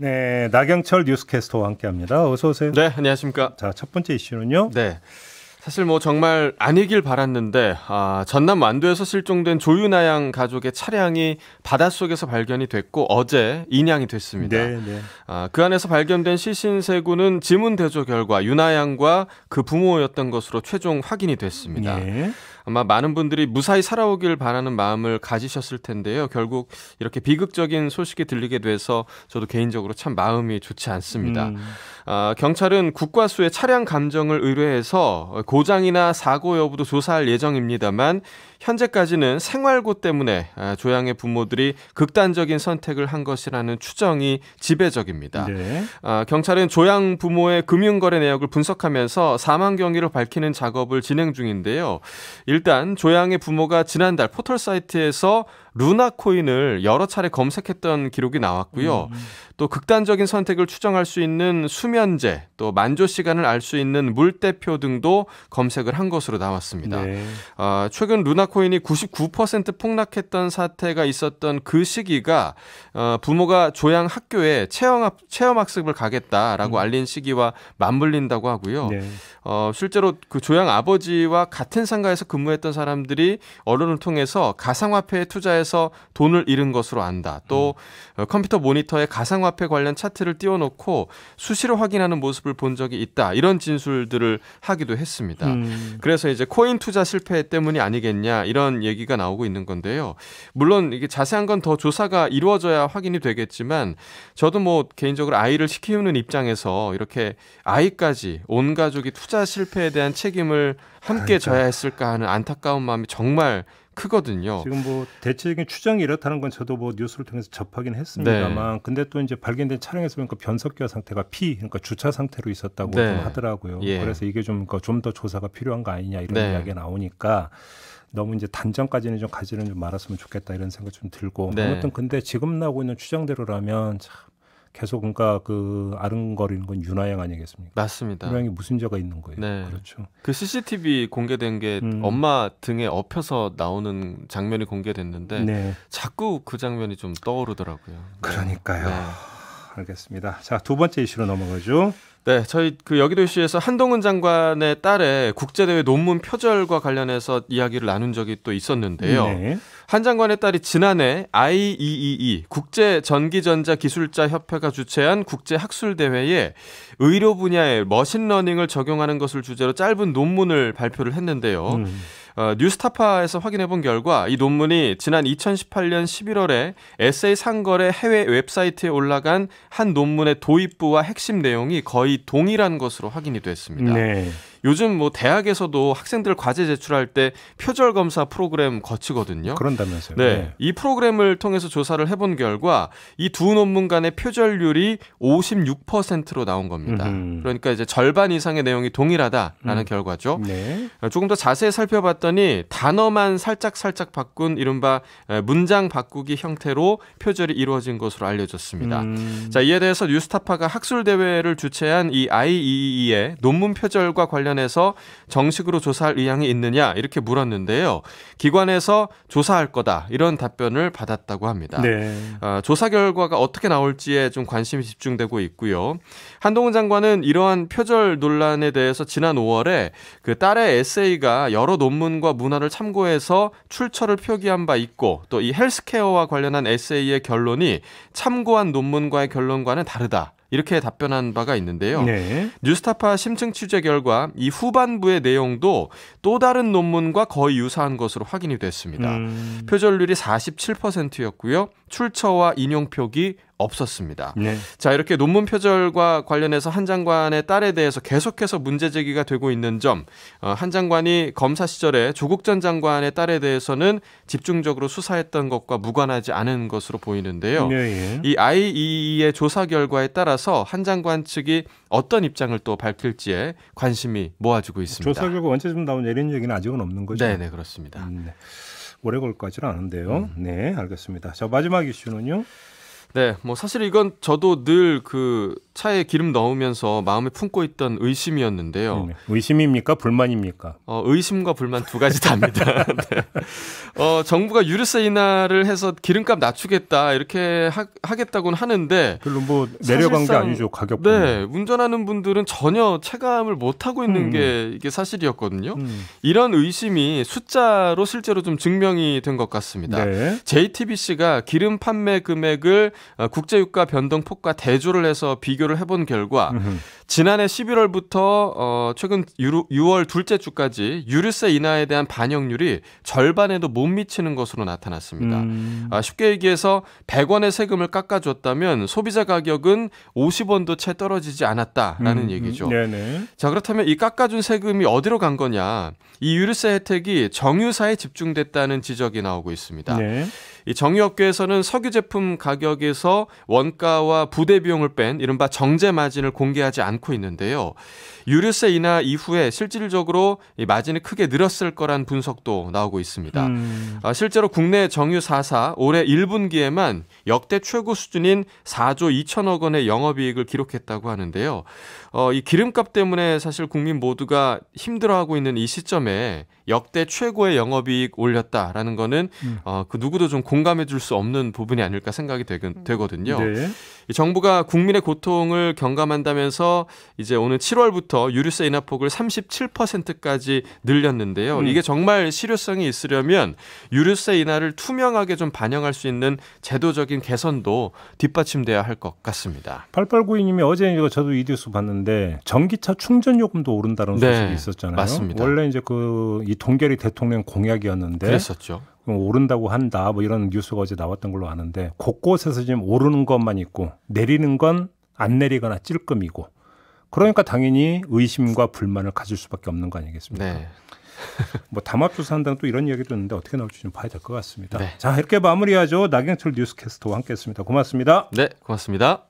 네, 나경철 뉴스캐스터와 함께합니다. 어서 오세요. 네, 안녕하십니까. 자, 첫 번째 이슈는요. 네, 사실 뭐 정말 아니길 바랐는데 전남 완도에서 실종된 조윤아 양 가족의 차량이 바닷속에서 발견이 됐고 어제 인양이 됐습니다. 네, 네. 그 안에서 발견된 시신세구는 지문 대조 결과 윤아 양과 그 부모였던 것으로 최종 확인이 됐습니다. 네. 아마 많은 분들이 무사히 살아오길 바라는 마음을 가지셨을 텐데요. 결국 이렇게 비극적인 소식이 들리게 돼서 저도 개인적으로 참 마음이 좋지 않습니다. 경찰은 국과수에 차량 감정을 의뢰해서 고장이나 사고 여부도 조사할 예정입니다만 현재까지는 생활고 때문에 조양의 부모들이 극단적인 선택을 한 것이라는 추정이 지배적입니다. 네. 경찰은 조양 부모의 금융거래 내역을 분석하면서 사망 경위를 밝히는 작업을 진행 중인데요. 일단 조양의 부모가 지난달 포털 사이트에서 루나코인을 여러 차례 검색했던 기록이 나왔고요. 또 극단적인 선택을 추정할 수 있는 수면제, 또 만조 시간을 알 수 있는 물대표 등도 검색을 한 것으로 나왔습니다. 네. 최근 루나코인이 99% 폭락했던 사태가 있었던 그 시기가 부모가 조양 학교에 체험학습을 가겠다라고 알린 시기와 맞물린다고 하고요. 네. 실제로 그 조양 아버지와 같은 상가에서 근무했던 사람들이 언론을 통해서 가상화폐에 투자해서 돈을 잃은 것으로 안다. 또 컴퓨터 모니터에 가상화폐 관련 차트를 띄워놓고 수시로 확인하는 모습을 본 적이 있다. 이런 진술들을 하기도 했습니다. 그래서 이제 코인 투자 실패 때문이 아니겠냐 이런 얘기가 나오고 있는 건데요. 물론 이게 자세한 건 더 조사가 이루어져야 확인이 되겠지만 저도 뭐 개인적으로 아이를 키우는 입장에서 이렇게 아이까지 온 가족이 투자 실패에 대한 책임을 함께 져야 했을까 하는 안타까운 마음이 정말 크거든요. 지금 뭐 대체적인 추정이 이렇다는 건 저도 뭐 뉴스를 통해서 접하긴 했습니다만, 근데 또 이제 발견된 차량에서 보니까 변속기어 상태가 그러니까 주차 상태로 있었다고 좀 하더라고요. 예. 그래서 이게 좀 더 조사가 필요한 거 아니냐 이런 이야기가 나오니까 너무 이제 단정까지는 좀 가지는 좀 말았으면 좋겠다 이런 생각 좀 들고 아무튼 근데 지금 나오고 있는 추정대로라면 참 계속 그러니까 그 아른거리는 건 윤아 양 아니겠습니까? 맞습니다. 윤아 양이 무슨 죄가 있는 거예요? 네. 그렇죠. 그 CCTV 공개된 게 엄마 등에 엎혀서 나오는 장면이 공개됐는데 자꾸 그 장면이 좀 떠오르더라고요. 그러니까요. 알겠습니다. 자, 두 번째 이슈로 넘어가죠. 네, 저희 그 여기도 이슈에서 한동훈 장관의 딸의 국제대회 논문 표절과 관련해서 이야기를 나눈 적이 또 있었는데요. 한 장관의 딸이 지난해 IEEE 국제전기전자기술자협회가 주최한 국제학술대회에 의료 분야의 머신러닝을 적용하는 것을 주제로 짧은 논문을 발표를 했는데요. 뉴스타파에서 확인해본 결과 이 논문이 지난 2018년 11월에 에세이 상거래 해외 웹사이트에 올라간 한 논문의 도입부와 핵심 내용이 거의 동일한 것으로 확인이 됐습니다. 요즘 뭐 대학에서도 학생들 과제 제출할 때 표절 검사 프로그램 거치거든요. 그런다면서요. 네. 이 프로그램을 통해서 조사를 해본 결과 이 두 논문 간의 표절률이 56%로 나온 겁니다. 그러니까 이제 절반 이상의 내용이 동일하다라는 결과죠. 조금 더 자세히 살펴봤더니 단어만 살짝 바꾼 이른바 문장 바꾸기 형태로 표절이 이루어진 것으로 알려졌습니다. 자, 이에 대해서 뉴스타파가 학술대회를 주최한 이 IEEE의 논문 표절과 관련해서 정식으로 조사할 의향이 있느냐 이렇게 물었는데요. 기관에서 조사할 거다 이런 답변을 받았다고 합니다. 조사 결과가 어떻게 나올지에 좀 관심이 집중되고 있고요. 한동훈 장관은 이러한 표절 논란에 대해서 지난 5월에 그 딸의 에세이가 여러 논문과 문헌을 참고해서 출처를 표기한 바 있고 또 이 헬스케어와 관련한 에세이의 결론이 참고한 논문과의 결론과는 다르다. 이렇게 답변한 바가 있는데요. 뉴스타파 심층 취재 결과 이 후반부의 내용도 또 다른 논문과 거의 유사한 것으로 확인이 됐습니다. 표절률이 47%였고요. 출처와 인용 표기 없었습니다. 자, 이렇게 논문 표절과 관련해서 한 장관의 딸에 대해서 계속해서 문제 제기가 되고 있는 점, 한 장관이 검사 시절에 조국 전 장관의 딸에 대해서는 집중적으로 수사했던 것과 무관하지 않은 것으로 보이는데요. 이 IEE의 조사 결과에 따라서 한 장관 측이 어떤 입장을 또 밝힐지에 관심이 모아지고 있습니다. 조사 결과 언제쯤 나오냐 이런 얘기는 아직은 없는 거죠? 네, 그렇습니다. 오래 걸 것 같지는 않은데요. 네, 알겠습니다. 자, 마지막 이슈는요? 네, 뭐 사실 이건 저도 늘 그 차에 기름 넣으면서 마음에 품고 있던 의심이었는데요. 의심입니까? 불만입니까? 의심과 불만 두 가지 다입니다. 네. 정부가 유류세 인하를 해서 기름값 낮추겠다 이렇게 하겠다고는 하는데 별로 뭐 내려간 게 아니죠, 가격. 네, 운전하는 분들은 전혀 체감을 못 하고 있는 게 이게 사실이었거든요. 이런 의심이 숫자로 실제로 좀 증명이 된 것 같습니다. 네. JTBC가 기름 판매 금액을 국제유가 변동폭과 대조를 해서 비교를 해본 결과 지난해 11월부터 최근 6월 둘째 주까지 유류세 인하에 대한 반영률이 절반에도 못 미치는 것으로 나타났습니다. 쉽게 얘기해서 100원의 세금을 깎아줬다면 소비자 가격은 50원도 채 떨어지지 않았다라는 얘기죠. 네네. 자, 그렇다면 이 깎아준 세금이 어디로 간 거냐? 이 유류세 혜택이 정유사에 집중됐다는 지적이 나오고 있습니다. 네. 이 정유업계에서는 석유 제품 가격에서 원가와 부대 비용을 뺀 이른바 정제 마진을 공개하지 않고 있는데요. 유류세 인하 이후에 실질적으로 이 마진이 크게 늘었을 거란 분석도 나오고 있습니다. 실제로 국내 정유 4사 올해 1분기에만 역대 최고 수준인 4조 2천억 원의 영업이익을 기록했다고 하는데요. 이 기름값 때문에 사실 국민 모두가 힘들어하고 있는 이 시점에 역대 최고의 영업이익 올렸다라는 거는 그 누구도 좀 공감해 줄 수 없는 부분이 아닐까 생각이 되거든요. 네. 이 정부가 국민의 고통을 경감한다면서 이제 오는 7월부터 유류세 인하폭을 37%까지 늘렸는데요. 이게 정말 실효성이 있으려면 유류세 인하를 투명하게 좀 반영할 수 있는 제도적인 개선도 뒷받침돼야 할 것 같습니다. 8892님이 어제 저도 이 뉴스 봤는데 전기차 충전 요금도 오른다는 소식이 있었잖아요. 맞습니다. 원래 이제 이 동계리 대통령 공약이었는데 그랬었죠. 오른다고 한다 뭐 이런 뉴스가 어제 나왔던 걸로 아는데 곳곳에서 지금 오르는 것만 있고 내리는 건 안 내리거나 찔끔이고 그러니까 당연히 의심과 불만을 가질 수밖에 없는 거 아니겠습니까? 네. 뭐 담합조사 한다는 또 이런 이야기도 있는데 어떻게 나올지 좀 봐야 될 것 같습니다. 네. 자, 이렇게 마무리하죠. 나경철 뉴스캐스터와 함께했습니다. 고맙습니다. 네, 고맙습니다.